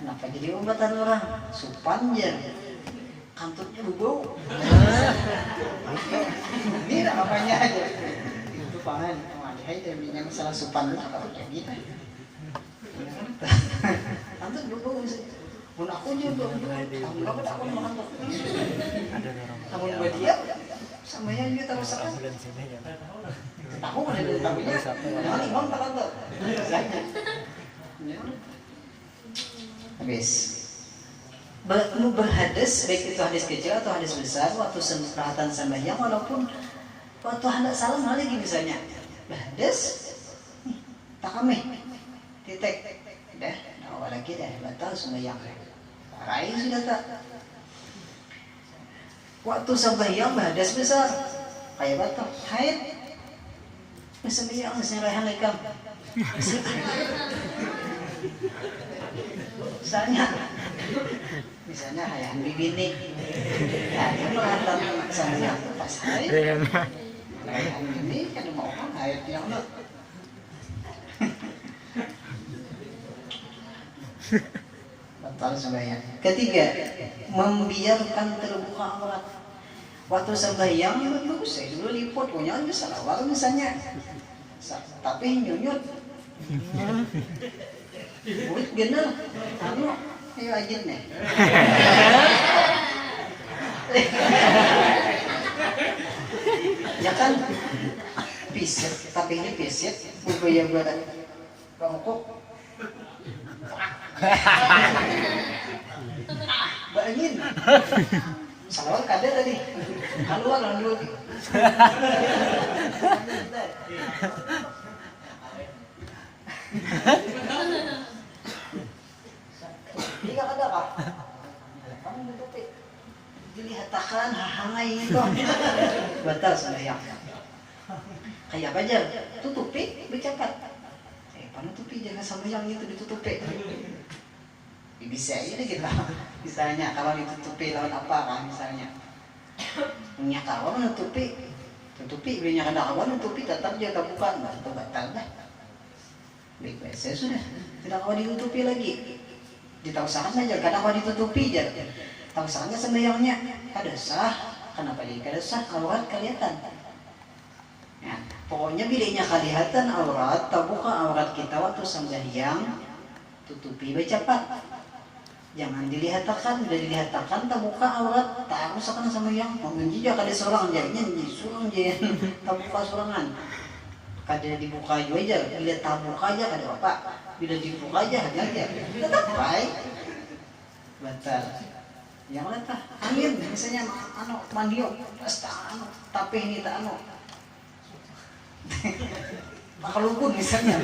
Kenapa jadi umpatan orang? Supan ya. Kantutnya bubau. Ini apanya aja. Itu pangan. Hai dia minyak masalah supan kalau kayak gitu. Kantut bubau. Pun aku juga bubau. Aku tak pun makan tuh. Namun buat dia sama yang dia taruh sakan. Aku kan ada tamunya. Jangan imam tak kantut. Habis. Berhadas baik itu hadas kecil atau hadas besar waktu perhatian sembahyang walaupun waktu hendak salam lagi misalnya berhadas tak kami titik dah awal lagi dah batal sembahyang rai sudah tak waktu sembahyang berhadas besar kayak batal haid sembahyang sembahyang lekam misalnya ayah bibini ya dia mengatakan saya pas ayah ini kan mau kan ayah yang nak batal sembahyang. 3. Membiarkan terbuka aurat waktu sembahyang bagus saya dulu liput punya salah waktu misalnya tapi nyunyut buat genel ayo ajin nih. Ya kan pisit, tapi ini pisit budaya barat bangkok. Bangin. Salah kada tadi. Keluar dulu. Jika ada kah? Kamu tutupi. Dilihatakan hangai itu. Batal sembahyang. Kayak apa aja? Tutupi, bercepat. Panutupi jangan sembahyang itu ditutupi. Bisa ini kita. Misalnya kalau ditutupi lawan apa kan misalnya? Punya kawan menutupi. Tutupi, punya kawan menutupi tetap dia bukan. Batal dah. Baik, saya sudah. Tidak mau ditutupi lagi. Ditausakan aja, kadang mau ditutupi aja. Tausakannya sembahyangnya kada sah. Kenapa jadi kada sah? Aurat kelihatan. Ya, pokoknya bilanya kelihatan aurat, terbuka aurat kita waktu sembahyang, tutupi bercepat. Jangan dilihatkan, udah dilihatkan terbuka aurat, tak harus akan sembahyang. Mungkin juga kada seorang jadinya surang je, terbuka surangan. Kada dibuka aja, bila terbuka aja kada apa. Bila dibuka aja tetap baik. Batal. Yang lain tah angin misalnya mandiok pas tapi ini tak makalukun misalnya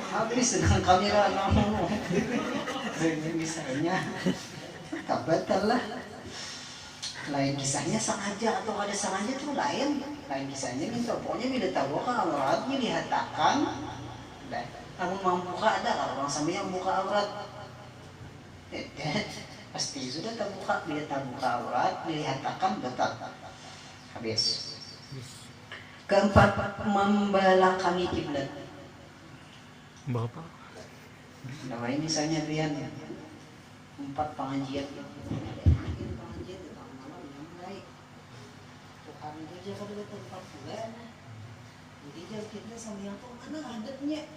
habis dengan kamera misalnya tak batal lah. Lain kisahnya sengaja atau ada sengaja itu lain kisahnya minta pokoknya bila tahu kan auratnya dihatakan namun membuka ada kalau orang sambil yang buka aurat pasti sudah terbuka. Bila terbuka aurat dihatakan batal habis. 4. Membelakangi kiblat. Bapak Nah ini misalnya Rian 4 pengajian Tuhan saja kalau kita tempat bulan jadi jauh kita sama yang tuh mana adatnya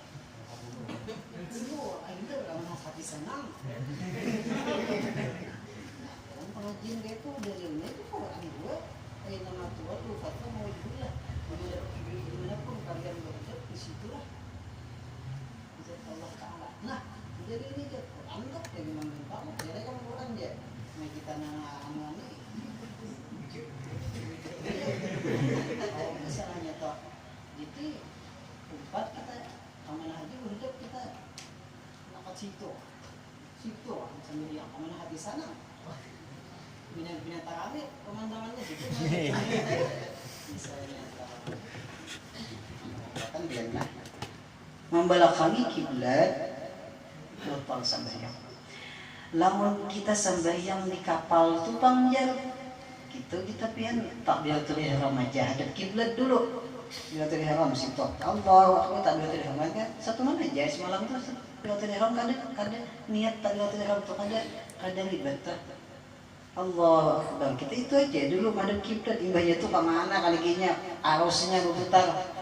itu akhirnya orang hati senang pengajian jadi ini dia anggap jadi mengental jadi kan orang dia nah kita anu ini oh misalnya toh jadi tempat kita kemana haji untuk kita dapat situ sambil yang kemana haji sana bina tarawih pemandangannya gitu misalnya kan biarlah membelakangi kiblat lupa sembahyang lamun kita sembahyang di kapal tuh panjang gitu kita pian takbiratul ihram aja hadap kiblat dulu takbiratul ihram situ Allahu akbar takbiratul ihram kan satu mana aja semalam tuh takbiratul ihram kada niat takbiratul ihram tuh kada ribet tuh Allahu akbar kita itu aja dulu madep kiblat imbahnya tuh kemana kaliginya arusnya berputar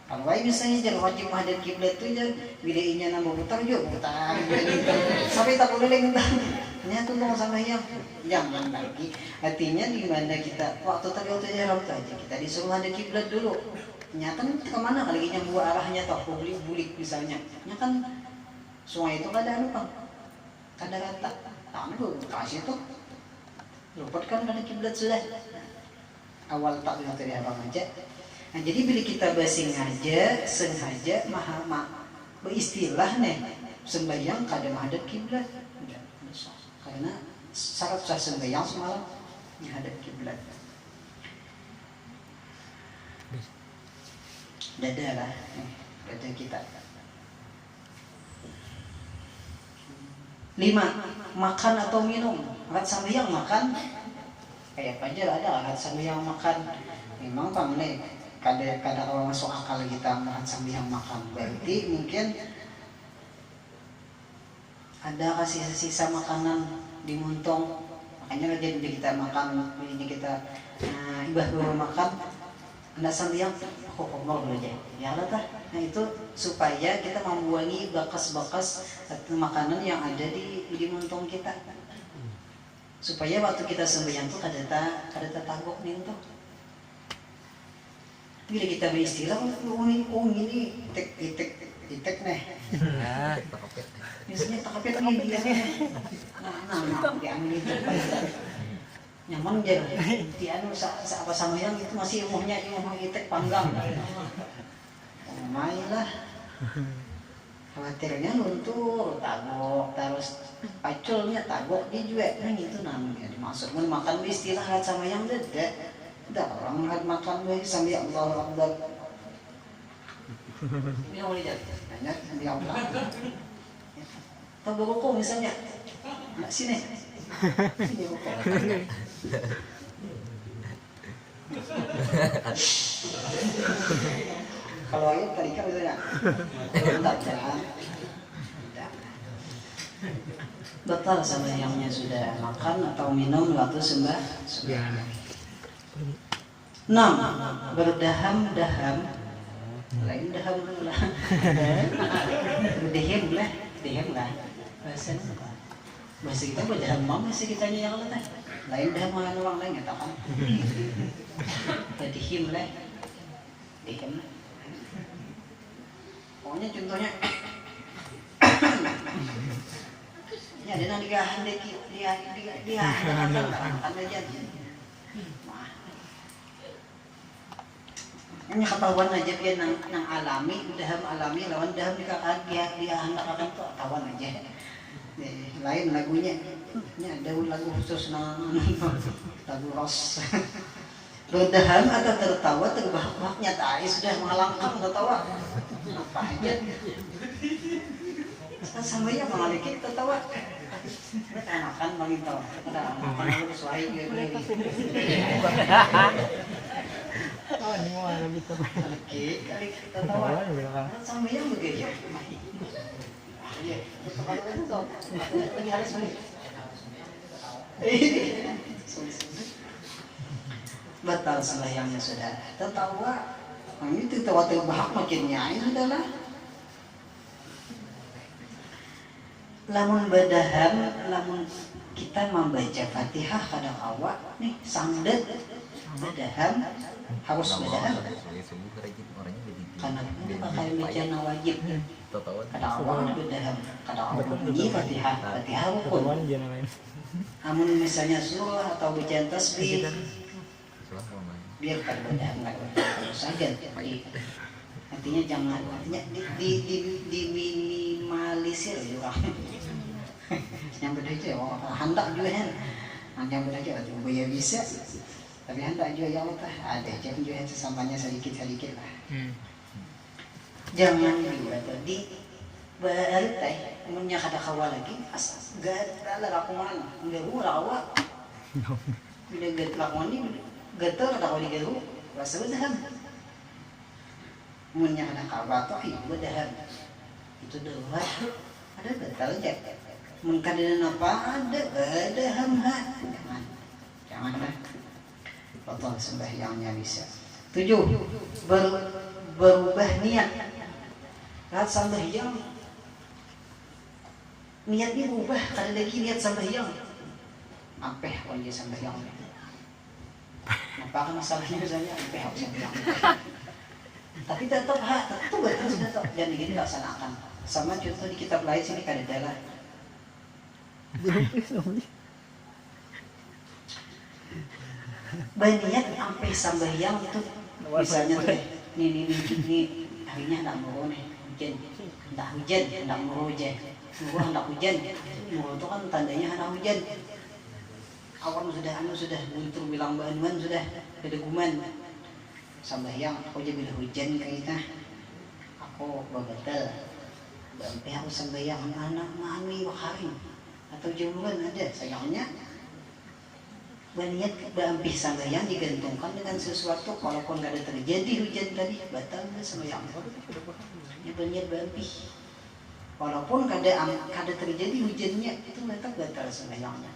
kalau misalnya jangan wajib menghadap kiblat tuh jangan bila inya nama putar juga putar gitu sampai tak boleh ngentang nyatu tuh sama yang jangan lagi artinya di mana kita waktu ihram aja kita disuruh hadap kiblat dulu nyata kemana kali inya buat arahnya tak bulik misalnya nya kan sungai itu kada anu Bang kada rata tak dulu kasih tuh lupatkan kada kiblat sudah awal takbiratul ihram aja. Nah, jadi bila kita sengaja beristilah nih sembahyang kada menghadap kiblat. Karena syarat sah sembahyang semalam menghadap kiblat. Dada lah, dada kita. 5. Makan atau minum. Alat sembahyang makan. Kayak apa aja ada alat sembahyang makan. Memang Bang nih kada orang masuk akal kita makan sembahyang makan berarti mungkin ada kasih sisa makanan di muntong makanya jadi kita makan ini kita ibah dulu makan anda sembahyang mau aja ya lah nah itu supaya kita membuangi bekas-bekas makanan yang ada di muntong kita supaya waktu kita sembahyang tuh kada tagok nih untuk bila kita beristilah ini titik nih biasanya takapit lagi dia dia ambil itu nyaman aja dia anu apa sama yang itu masih umuhnya titik panggang main lah khawatirnya luntur tagok terus paculnya tagok dia juga nah itu namanya dimaksud makan beristilah sama yang dede udah orang makan lagi sambil Allahu Akbar. Ini yang boleh jadi. Banyak sambil Allah. Tahu berokok misalnya, nggak sini. Sini rokok. Kalau ayat tadi kan misalnya, tidak jalan. Betul sama yangnya sudah makan atau minum waktu sembahyang. 6. Berdaham-daham lain daham lah dehem lah bahasa kita berdaham bahasa kita yang lain daham mana orang lain nggak tahu kan dehem lah pokoknya contohnya ya ada nikahan dia makan aja ini ketahuan aja dia nang alami daham alami lawan daham dia anak akan tuh tawan aja lain lagunya ini ada lagu khusus nang lagu ros berdaham atau tertawa terbahak-bahak nyata sudah mengalangkap tertawa apa aja sama ya mengaliki tertawa enakan bagi tahu ada makan harus suai gitu Oh, ini mau ada gitu. Kali kita tahu. Sama yang begitu. Iya, lagi harus balik. Batal sembahyangnya sudah. Tertawa. Ini tertawa terbahak makinnya ini adalah lamun badaham, lamun kita membaca Fatihah kadang awak nih sandet badaham harus badaham karena ini pakai bacaan wajib Tatawan. Kada awak bedaham, kada awak bunyi Fatihah, Fatihah rukun. Tatawan jangan lain. Namun misalnya surah atau bacaan tasbih, Salah main. biarkan bedaham nggak bedaham saja. Artinya jangan diminimalisir juga. Yang beda itu ya, hendak juga kan. Yang beda juga coba ya bisa. Tapi hendak juga ya Allah ada jangan juga sesamanya sedikit lah. Jangan juga tadi berarti punya kada kawal lagi asas gak ada lakukan enggak rawa bila gak lakukan ini gatal kada kau digaru rasa bedaham punya kada kawal tuh ibu bedaham itu doa ada gatal aja mengkadaran apa ada bedaham jangan lah betul sembahyangnya bisa 7 berubah niat saat sembahyang niatnya berubah kada lagi niat sembahyang ampeh kalau dia sembahyang apa kan masalahnya misalnya ampeh harus sembahyang tapi tetap tetap dan begini laksanakan sama contoh di kitab lain sini kada ada lah berniat ampeh sembahyang itu misalnya nih harinya hendak murah nih hujan hendak murah hujan gua hendak hujan murah itu kan tandanya hendak hujan awan sudah guntur bilang banuan sudah kedeguman sembahyang aku aja bila hujan kita aku batal sampai aku sembahyang anak mami wakarin atau jauhan ada sayangnya berniat berambih sembahyang digantungkan dengan sesuatu walaupun gak ada terjadi hujan tadi batal sembahyang ya berniat berambih walaupun kada terjadi hujannya itu tetap batal sembahyangnya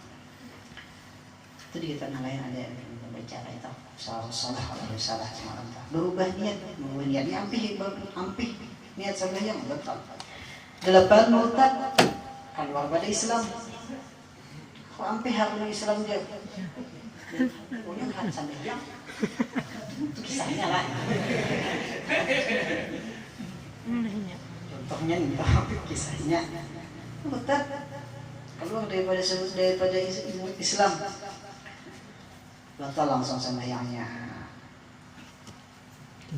itu di kita lain ada yang bicara itu salah kalau salah semalam berubah niatnya ampih niat sembahyang batal 8 murtad keluar pada Islam kok ampih harus Islam dia punya kan sembahyang itu kisahnya lah contohnya nih kisahnya murtad keluar daripada Islam batal langsung sembahyangnya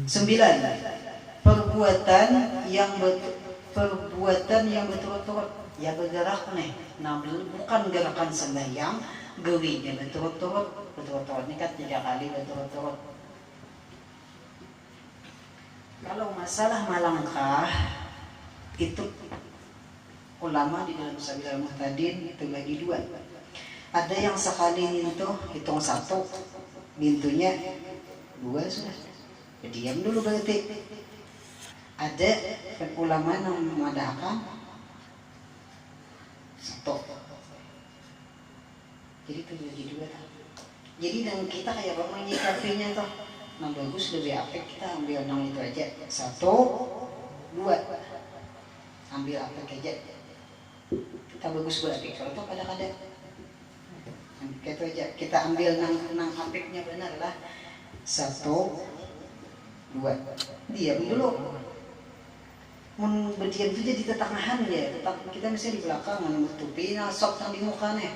9 perbuatan yang betul-betul ya bergerak nih bukan gerakan sembahyang gawinya betul-betul ini kan 3 kali betul-betul kalau masalah malangkah itu ulama di dalam Sabilal Muhtadin itu bagi 2 ada yang sekali nyentuh hitung 1 pintunya 2 sudah ya, diam dulu berarti ada ulama yang memadahkan 1 jadi itu bagi 2 jadi dan kita kayak apa menyikapinya toh yang bagus lebih apik kita ambil yang itu aja 1 2 ambil apik aja kita bagus berapik kalau itu kadang-kadang gitu aja kita ambil nang apiknya benar lah 1 2 diam dulu mun berdiam itu jadi tetangahan ya tetap kita mesti di belakang menutupi nasab yang di muka nih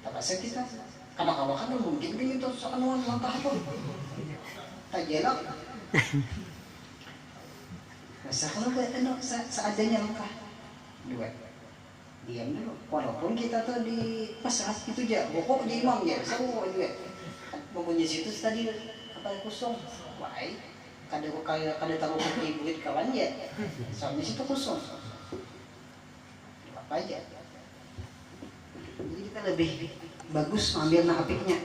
tak pasal kita karena kalau kan mungkin kan itu soalan langkah tuh tak jelak masa kalau seadanya langkah 2 diam dulu walaupun kita tuh di masalah itu aja pokok di imam ya semua juga mempunyai situ tadi apa kosong baik kada tahu pergi buat kawan ya soalnya situ kosong apa aja jadi kita lebih bagus mengambil napiknya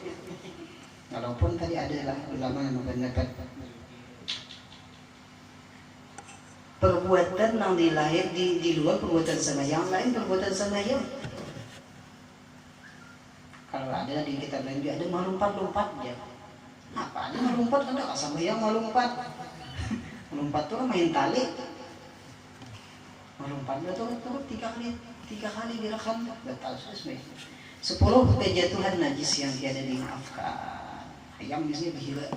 walaupun tadi adalah ulama yang berpendapat perbuatan yang dilahir di luar perbuatan sembahyang lain perbuatan sembahyang kalau ada di kitab lain juga ada melompat ya apa ada melompat ada sembahyang melompat tuh main tali melompat betul 3 kali gerakan batal selesai 10 kejatuhan najis yang tiada dimaafkan ayam di sini berhila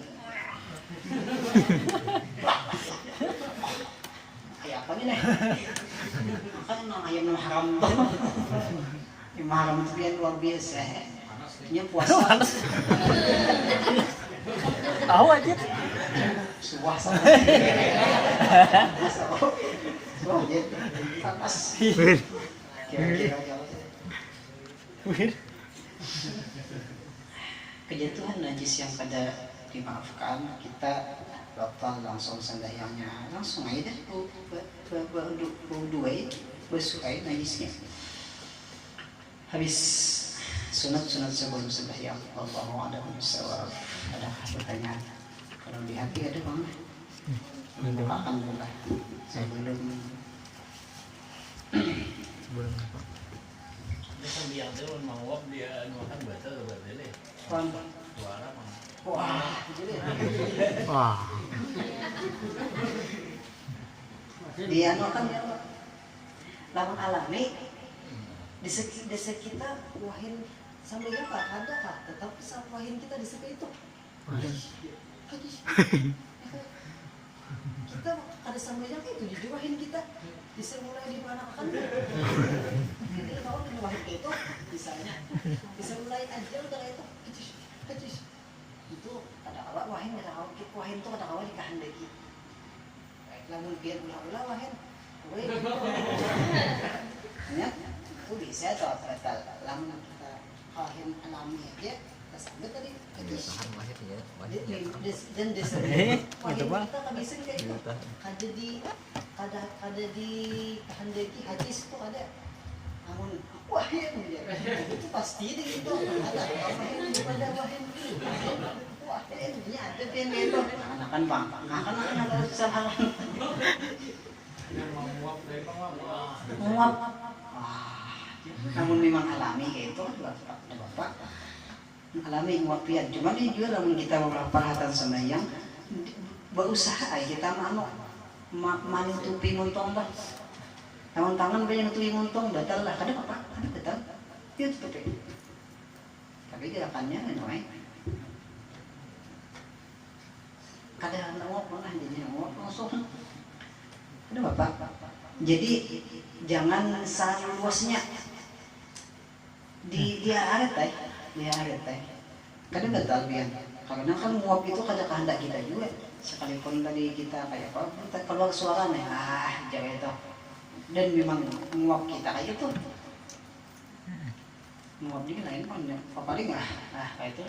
kayak apa kami nih. Kan nang ayam nang haram tuh. Yang haram itu biar luar biasa. Nya puasa. Tahu aja. Puasa. Oh, jadi panas. Kira-kira jauh. Kejatuhan najis yang pada dimaafkan, kita batal langsung sembahyangnya, langsung aja deh berwudu basuh aja najisnya. Habis sunat sebelum sembahyang. Allahu a'lam bishawab. Ada pertanyaan? Kalau di hati ada bang? Akan mulai sebelum Ini kan biang dia menguap dia makan batal berarti deh. Suara mah. wah, Wah. dia makan ya lawan alami di sekitar wahin sampai apa ada kah? Tetapi wahin kita di sekitar itu. Kita ada samanya itu di wahin kita bisa mulai di mana kan? Jadi kalau di wahin itu bisa mulai aja udah itu itu ada awak wahin itu ada awak di kahandaki. Lamun biar ulah wahin. Ya, itu bisa tuh apa lamun kita wahin alami aja. Sampai tadi Tahan wahid ya. Wahid ya. dan desa itu Bang. kita kebiasaan kayak itu ada di handeki hadis itu ada namun wahid itu pasti itu ada wahid pada wahid wahidnya ada yang itu kan bang kan ada kesalahan Menguap dari penguap. muap namun memang alami kayak itu ada bapak alami muafiat, cuma dia juga namun kita perhatian sama yang berusaha kita menutupi muntong bah, tangan banyak nutupi muntong batal lah, kada apa, kada batal, itu seperti, tapi gerakannya menolak, kada nawak malah jadi nawak langsung, kada apa, jadi jangan salah luasnya di aret kadang batal biar karena kan muap itu kadang kehendak kita juga sekalipun tadi kita kayak apa kita keluar suara nih jangan itu dan memang muap kita kayak itu muap ini lain kan apa paling kayak itu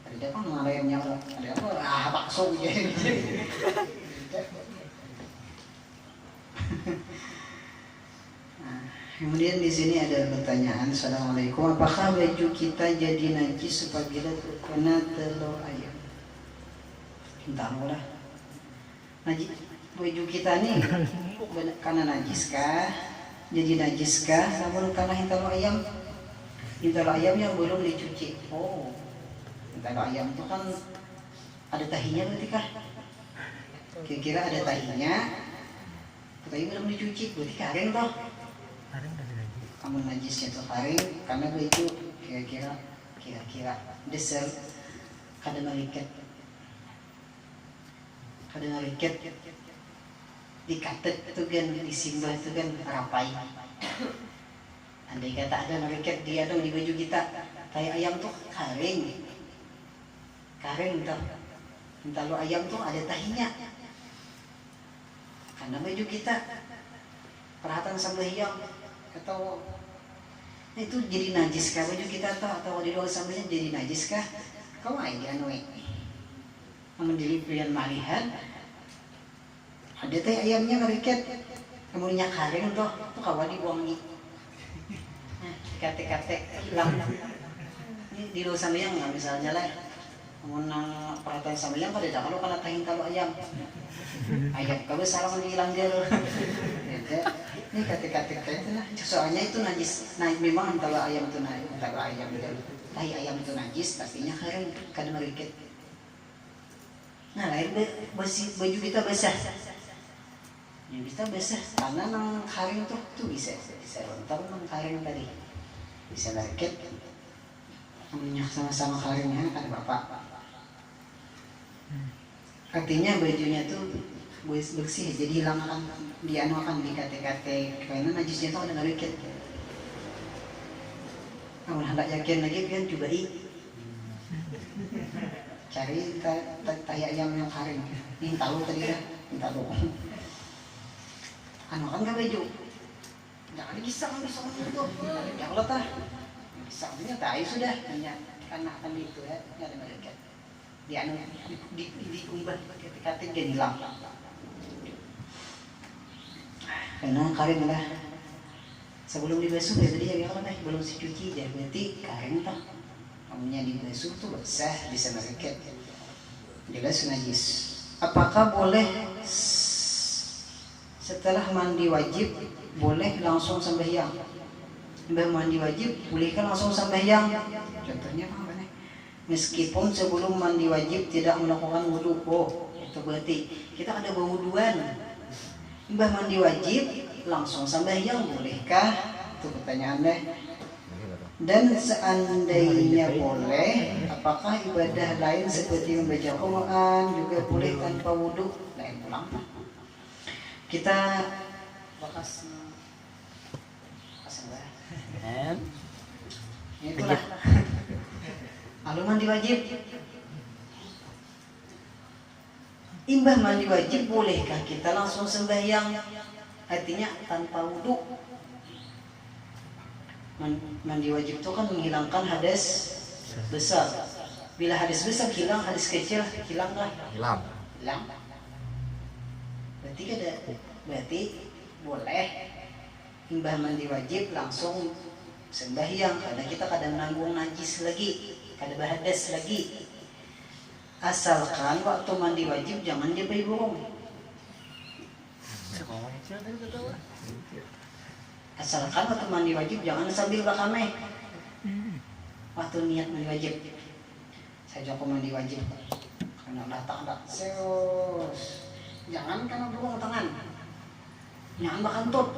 ada kan ngalayannya ada apa bakso gitu. Kemudian di sini ada pertanyaan, Assalamualaikum, apakah baju kita jadi najis apabila terkena telur ayam? Entahlah. Najis baju kita nih karena najiskah? Jadi najiskah? Namun karena telur ayam yang belum dicuci. Oh, telur ayam itu kan ada tahinya berarti kah? Kira-kira ada tahinya, tapi belum dicuci, berarti kering toh. Kamu najisnya tuh kering karena itu kira-kira dasar kada mariket dikatet itu kan disimbah itu kan rapai. Andai kata ada mariket dia dong di baju kita kayak ayam tuh kering entah lo ayam tuh ada tahinya karena baju kita perhatian sambayang atau itu jadi najis kah baju kita atau di luar sambalnya jadi najis kah? Kau aja noe. Menjadi pilihan malihan. Ada teh ayamnya kariket, kemudian kering tuh kawan dibuangi. Kate hilang. Ini di luar sambalnya nggak misalnya lah. Menang perhatian sambalnya pada kalau kena tahin kalau ayam. Ayam kalau salah hilang dia. Ini kate-kate itu lah. Soalnya itu najis. Nah, memang kalau ayam itu najis, kalau ayam itu tahi ayam itu najis, tapinya kering kada mariket. Nah, lain baju kita basah. Ya kita basah karena nang kering tuh bisa lontar nang kering tadi. Bisa mariket. Minyak sama-sama keringnya kan Bapak. Artinya bajunya tuh bersih jadi hilang akan dianuakan di kate-kate karena najisnya itu ada ngariket. Namun hendak yakin lagi kan coba cari tahi ayam yang kering. Ini tahu tadi dah, tahu. Anu kan gak baju. Jangan digisang itu. Ya Allah tah. Gisangnya tahi sudah hanya karena akan itu ya, ada ngariket. Di anu diumbah kate-kate jadi hilang. Karena kering lah sebelum dibasuh ya tadi ya kan belum dicuci ya berarti kering tak kamunya dibasuh tuh basah bisa ngariket jelas najis. Apakah boleh setelah mandi wajib boleh langsung sembahyang? Mandi wajib bolehkah langsung sembahyang? Contohnya apa nih? Meskipun sebelum mandi wajib tidak melakukan wudu. Oh itu berarti kita ada berwuduan. Mbah mandi wajib langsung sembahyang bolehkah? Itu pertanyaannya. Dan seandainya boleh, apakah ibadah lain seperti membaca Quran juga boleh tanpa wudhu? Lain pulang. Kita bakas mbah. Itulah. Lalu mandi wajib. Imbah mandi wajib bolehkah kita langsung sembahyang? Artinya tanpa wudhu. Mandi wajib itu kan menghilangkan hadas besar. Bila hadas besar hilang, hadas kecil hilanglah. Hilang. Berarti boleh imbah mandi wajib langsung sembahyang karena kita kadang nanggung najis lagi, kadang hadas lagi. Asalkan waktu mandi wajib jangan jabai burung. Asalkan waktu mandi wajib jangan sambil bakame. Waktu niat mandi wajib. Saya joko mandi wajib. Karena datang seos. Jangan karena burung tangan. Jangan bakantut.